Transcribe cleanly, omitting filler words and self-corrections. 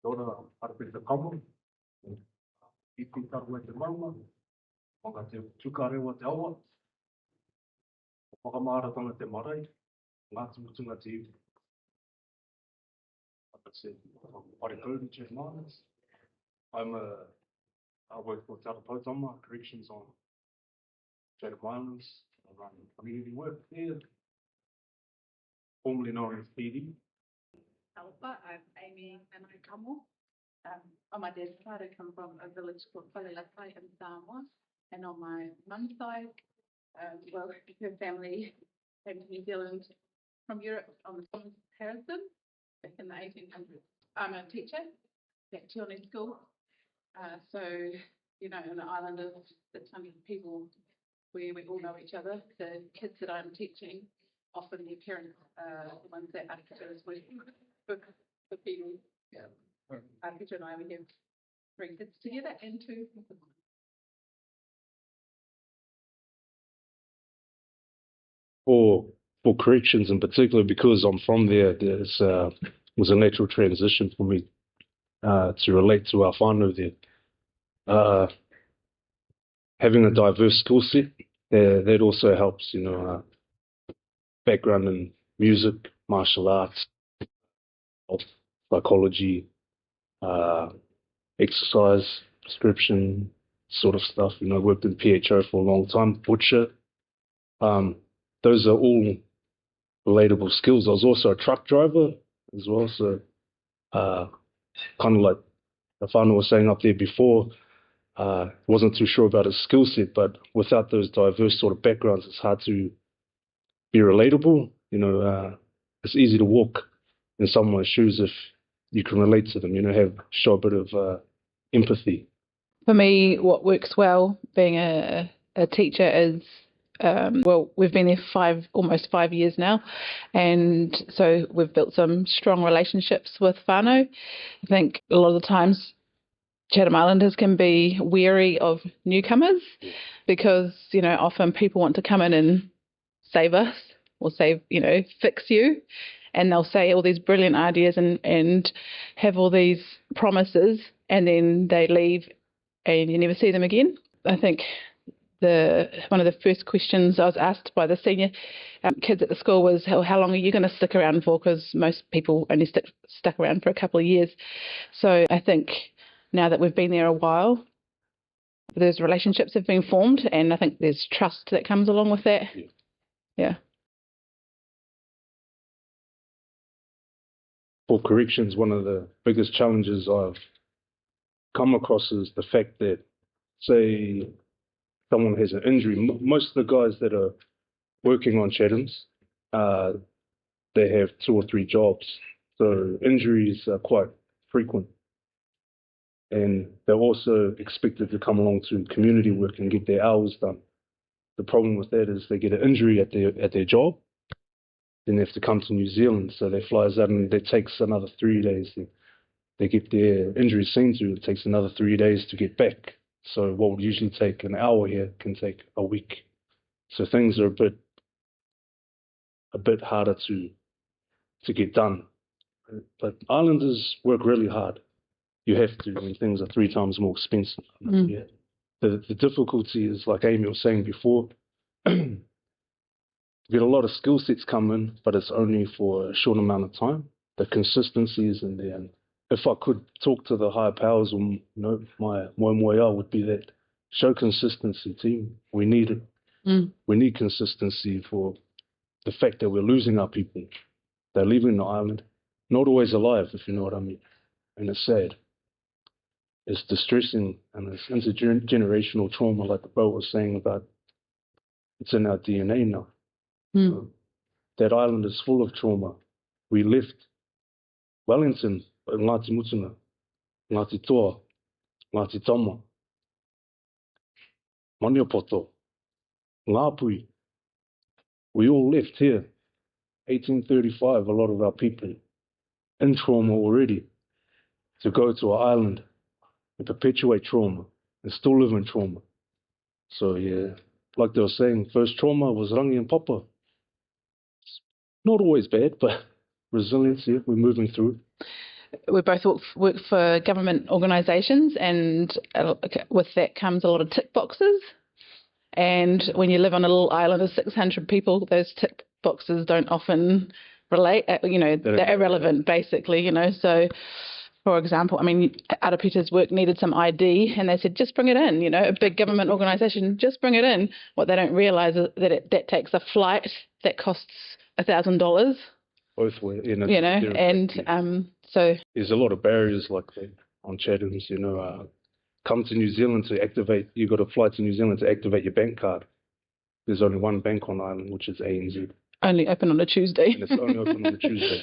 ora Arapeta Kamo, I taru e te maunga, manga te tukarewa te awa, whakamāratanga te marae, ngā tumutunga te iwi. Like I said, Arapeta Chair Marnes. I work for Arapeta Corrections on Chatham Islands. I run community work there, formerly known as PD. Alpha, I'm Amy and I'm Kamo. On my dad's side, I come from a village called Whalilakai in Samoa. And on my mum's side, well, her family came to New Zealand from Europe on the Thomas Harrison back in the 1800s. I'm a teacher at Te One School. So, you know, in an island of 600 people where we all know each other, the kids that I'm teaching, often their parents are the ones that Arapeta is working with for people. Yeah. Arapeta and I, we have 3 kids together and 2. For corrections in particular, because I'm from there, was a natural transition for me to relate to our whānau there. Having a diverse skill set, that also helps, you know, background in music, martial arts, psychology, exercise, prescription, sort of stuff. You know, I worked in PHO for a long time, butcher. Those are all relatable skills. I was also a truck driver as well, so kind of like the whānau was saying up there before, wasn't too sure about his skill set, but without those diverse sort of backgrounds, it's hard to be relatable. You know, it's easy to walk in someone's shoes if you can relate to them, you know, show a bit of empathy. For me, what works well being a teacher is, well, we've been there almost 5 years now, and so we've built some strong relationships with whānau. I think a lot of the times Chatham Islanders can be wary of newcomers because, you know, often people want to come in and save us or fix you, and they'll say all these brilliant ideas and have all these promises, and then they leave and you never see them again. I think one of the first questions I was asked by the senior kids at the school was, how long are you going to stick around for? Because most people only stuck around for a couple of years. So I think now that we've been there a while, those relationships have been formed, and I think there's trust that comes along with that. Yeah. For corrections, one of the biggest challenges I've come across is the fact that, say, someone has an injury. Most of the guys that are working on Chathams, they have 2 or 3 jobs. So injuries are quite frequent. And they're also expected to come along to community work and get their hours done. The problem with that is they get an injury at their job, then they have to come to New Zealand. So they fly out and it takes another 3 days. They get their injury seen to, it takes another 3 days to get back. So what would usually take an hour here can take a week. So things are a bit harder to get done. But Islanders work really hard. You have to, when things are 3 times more expensive. Yeah. The difficulty is, like Amy was saying before, you get a lot of skill sets come in, but it's only for a short amount of time. The consistency is in there. And if I could talk to the higher powers, you know, my moemoea would be that show consistency, team. We need it. We need consistency for the fact that we're losing our people. They're leaving the island, not always alive, if you know what I mean. And it's sad. It's distressing, and it's intergenerational trauma, like the bro was saying about. It's in our DNA now. So that island is full of trauma. We left Wellington, Ngāti Mutuna, Ngāti Toa, Ngāti Tama, Maniopoto, Ngāpui. We all left here, 1835, a lot of our people, in trauma already, to go to an island and perpetuate trauma and still live in trauma. So yeah, like they were saying, first trauma was rangi and papa. It's not always bad, but resilience, yeah, we're moving through. we both work for government organisations, and with that comes a lot of tick boxes. And when you live on a little island of 600 people, those tick boxes don't often relate. They're irrelevant, basically. So, for example, Arapeta's work needed some ID, and they said, just bring it in. A big government organisation, just bring it in. What they don't realise is that that takes a flight that costs $1,000. Both ways, so there's a lot of barriers like that on Chatham's. Come to New Zealand to activate. You got to fly to New Zealand to activate your bank card. There's only one bank on the island, which is ANZ. Only open on a Tuesday. And it's only open on a Tuesday.